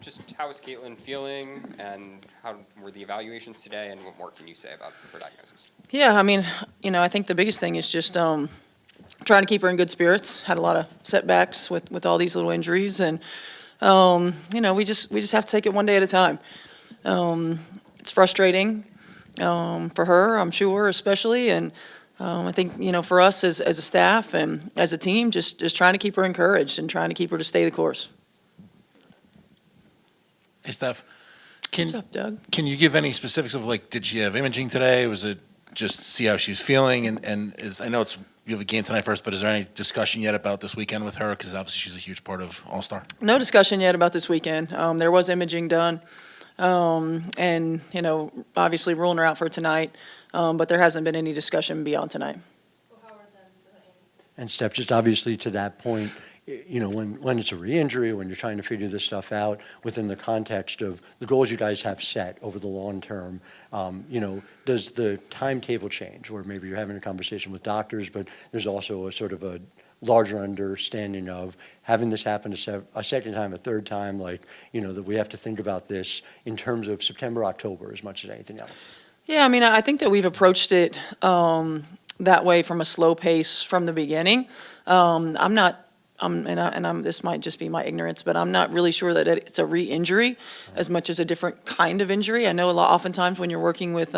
Just how is Caitlin feeling, and how were the evaluations today, and what more can you say about her diagnosis? Yeah, I mean, I think the biggest thing is just trying to keep her in good spirits. Had a lot of setbacks with all these little injuries, and we just have to take it one day at a time. It's frustrating for her, I'm sure, especially, and I think for us as a staff and as a team, just trying to keep her encouraged and trying to keep her to stay the course. Hey, Steph. What's up, Doug? Can you give any specifics of, did she have imaging today? Was it just see how she's feeling? And I know you have a game tonight first, but is there any discussion yet about this weekend with her? Because obviously she's a huge part of All-Star. No discussion yet about this weekend. There was imaging done, and obviously ruling her out for tonight, but there hasn't been any discussion beyond tonight. And Steph, just obviously to that point, when it's a re-injury, when you're trying to figure this stuff out within the context of the goals you guys have set over the long term, does the timetable change, where maybe you're having a conversation with doctors, but there's also a sort of a larger understanding of having this happen a second time, a third time, that we have to think about this in terms of September, October as much as anything else? Yeah, I mean, I think that we've approached it that way from a slow pace from the beginning. This might just be my ignorance, but I'm not really sure that it's a re-injury as much as a different kind of injury. I know oftentimes when you're working with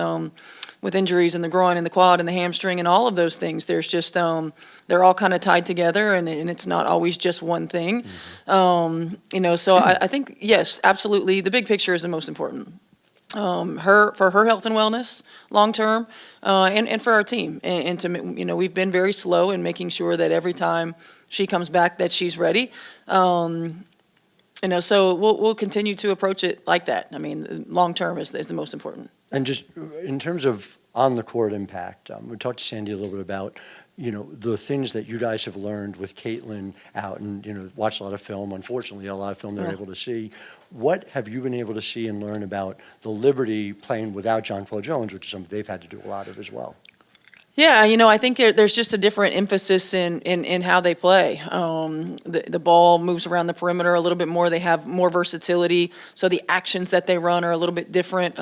injuries in the groin and the quad and the hamstring and all of those things, there's just they're all kind of tied together, and it's not always just one thing. So I think yes, absolutely, the big picture is the most important. For her health and wellness long term, and for our team, and to we've been very slow in making sure that every time she comes back that she's ready. So we'll continue to approach it like that. I mean, long term is the most important. And just in terms of on the court impact, we talked to Sandy a little bit about the things that you guys have learned with Caitlin out and watched a lot of film. Unfortunately, a lot of film they're able to see. What have you been able to see and learn about the Liberty playing without Jonquel Jones, which is something they've had to do a lot of as well? Yeah, I think there's just a different emphasis in how they play. The ball moves around the perimeter a little bit more. They have more versatility, so the actions that they run are a little bit different.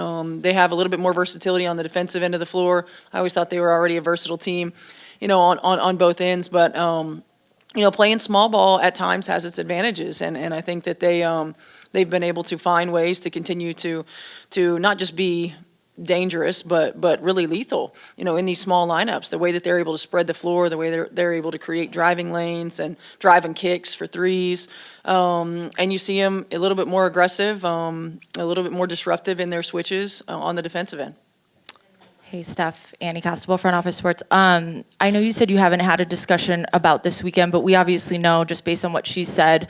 They have a little bit more versatility on the defensive end of the floor. I always thought they were already a versatile team, on both ends. But playing small ball at times has its advantages, and I think that they've been able to find ways to continue to not just be dangerous, but really lethal, in these small lineups. The way that they're able to spread the floor, the way they're able to create driving lanes and driving kicks for threes. And you see them a little bit more aggressive, a little bit more disruptive in their switches on the defensive end. Hey, Steph, Annie Costable, Front Office Sports. I know you said you haven't had a discussion about this weekend, but we obviously know, just based on what she said,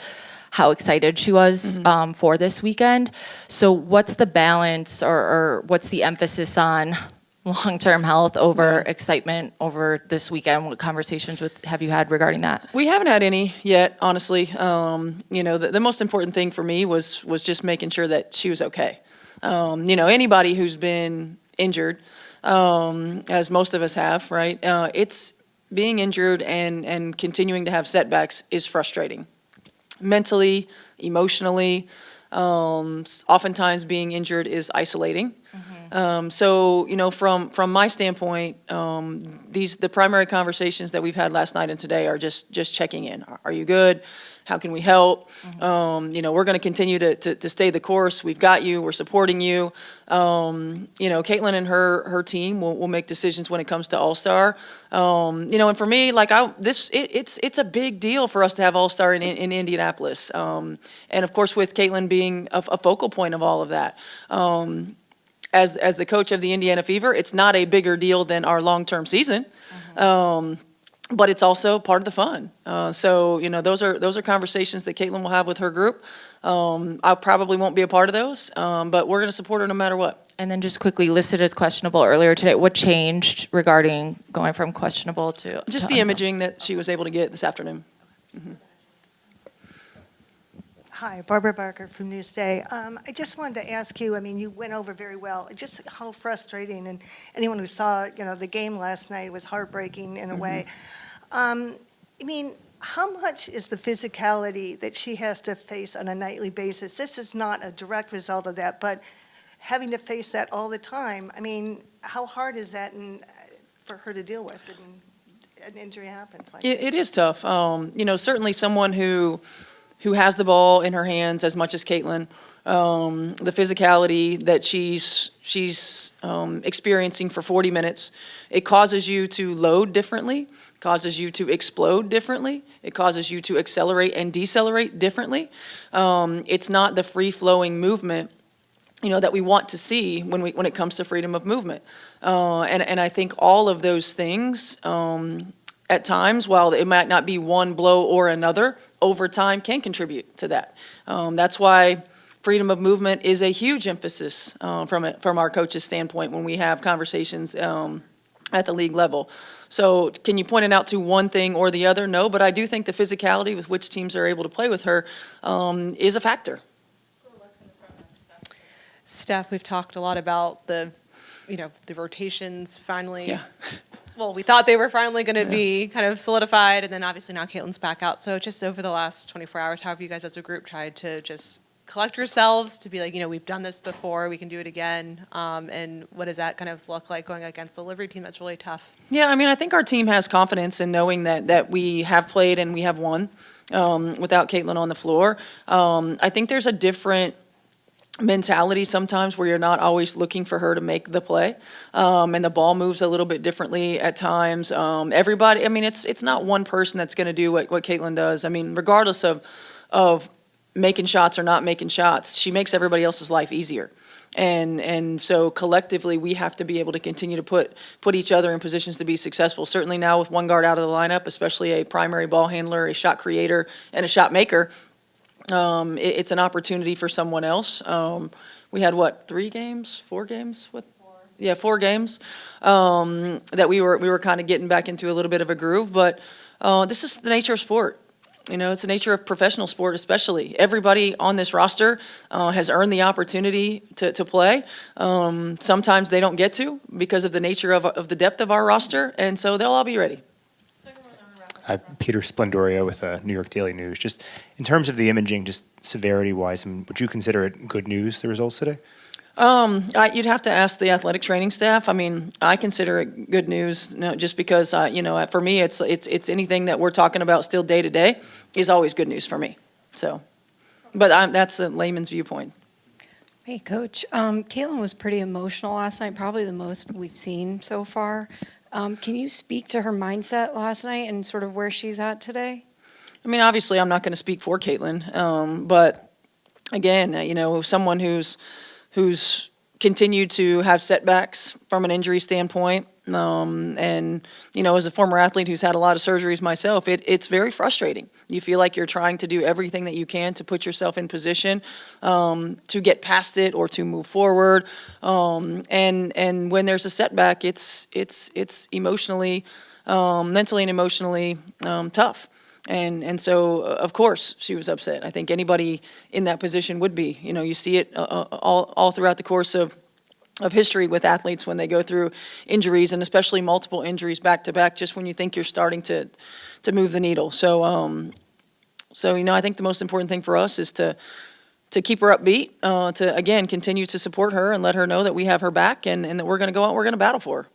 how excited she was for this weekend. So what's the balance or what's the emphasis on long-term health over excitement over this weekend? What conversations have you had regarding that? We haven't had any yet, honestly. The most important thing for me was just making sure that she was okay. Anybody who's been injured, as most of us have, right? It's being injured and continuing to have setbacks is frustrating. Mentally, emotionally, oftentimes being injured is isolating. So from my standpoint, the primary conversations that we've had last night and today are just checking in. Are you good? How can we help? We're going to continue to stay the course. We've got you. We're supporting you. Caitlin and her team will make decisions when it comes to All-Star. And for me, it's a big deal for us to have All-Star in Indianapolis. And of course, with Caitlin being a focal point of all of that. As the coach of the Indiana Fever, it's not a bigger deal than our long-term season. But it's also part of the fun. So those are conversations that Caitlin will have with her group. I probably won't be a part of those, but we're going to support her no matter what. And then just quickly, listed as questionable earlier today. What changed regarding going from questionable to just the imaging that she was able to get this afternoon? Hi, Barbara Barker from Newsday. I just wanted to ask you, you went over very well, just how frustrating, and anyone who saw, the game last night was heartbreaking in a way. how much is the physicality that she has to face on a nightly basis? This is not a direct result of that, but having to face that all the time, I mean, how hard is that for her to deal with? And an injury happens like It is tough. Certainly someone who has the ball in her hands as much as Caitlin, the physicality that she's experiencing for 40 minutes, it causes you to load differently, causes you to explode differently, it causes you to accelerate and decelerate differently. It's not the free-flowing movement that we want to see when it comes to freedom of movement. And I think all of those things, at times, while it might not be one blow or another, over time can contribute to that. That's why freedom of movement is a huge emphasis from our coaches' standpoint when we have conversations at the league level. So can you point it out to one thing or the other? No, but I do think the physicality with which teams are able to play with her is a factor. Steph, we've talked a lot about the rotations finally. Yeah. Well, we thought they were finally going to be kind of solidified, and then obviously now Caitlin's back out. So just over the last 24 hours, how have you guys as a group tried to just collect yourselves to be like, we've done this before, we can do it again, and what does that kind of look like going against the Livery team that's really tough? Yeah, I mean, I think our team has confidence in knowing that we have played and we have won without Caitlin on the floor. I think there's a different mentality sometimes where you're not always looking for her to make the play, and the ball moves a little bit differently at times. Everybody, I mean, it's not one person that's going to do what Caitlin does. I mean, regardless of making shots or not making shots, she makes everybody else's life easier. And so collectively, we have to be able to continue to put each other in positions to be successful. Certainly now with one guard out of the lineup, especially a primary ball handler, a shot creator, and a shot maker, it's an opportunity for someone else. We had 4 games that we were kind of getting back into a little bit of a groove. But this is the nature of sport. It's the nature of professional sport, especially. Everybody on this roster has earned the opportunity to play. Sometimes they don't get to because of the nature of the depth of our roster, and so they'll all be ready. Hi, Peter Splendoria with New York Daily News. Just in terms of the imaging, just severity-wise, would you consider it good news, the results today? You'd have to ask the athletic training staff. I mean, I consider it good news, just because, for me, it's anything that we're talking about still day to day is always good news for me. So, but that's a layman's viewpoint. Hey, Coach. Caitlin was pretty emotional last night, probably the most we've seen so far. Can you speak to her mindset last night and sort of where she's at today? I mean, obviously, I'm not going to speak for Caitlin, but again, someone who's continued to have setbacks from an injury standpoint, and as a former athlete who's had a lot of surgeries myself, it's very frustrating. You feel like you're trying to do everything that you can to put yourself in position to get past it or to move forward, and when there's a setback, it's emotionally, mentally and emotionally tough. And so, of course, she was upset. I think anybody in that position would be. You see it all throughout the course of history with athletes when they go through injuries, and especially multiple injuries back to back, just when you think you're starting to move the needle. So, I think the most important thing for us is to keep her upbeat, to, again, continue to support her and let her know that we have her back and that we're going to go out and we're going to battle for her.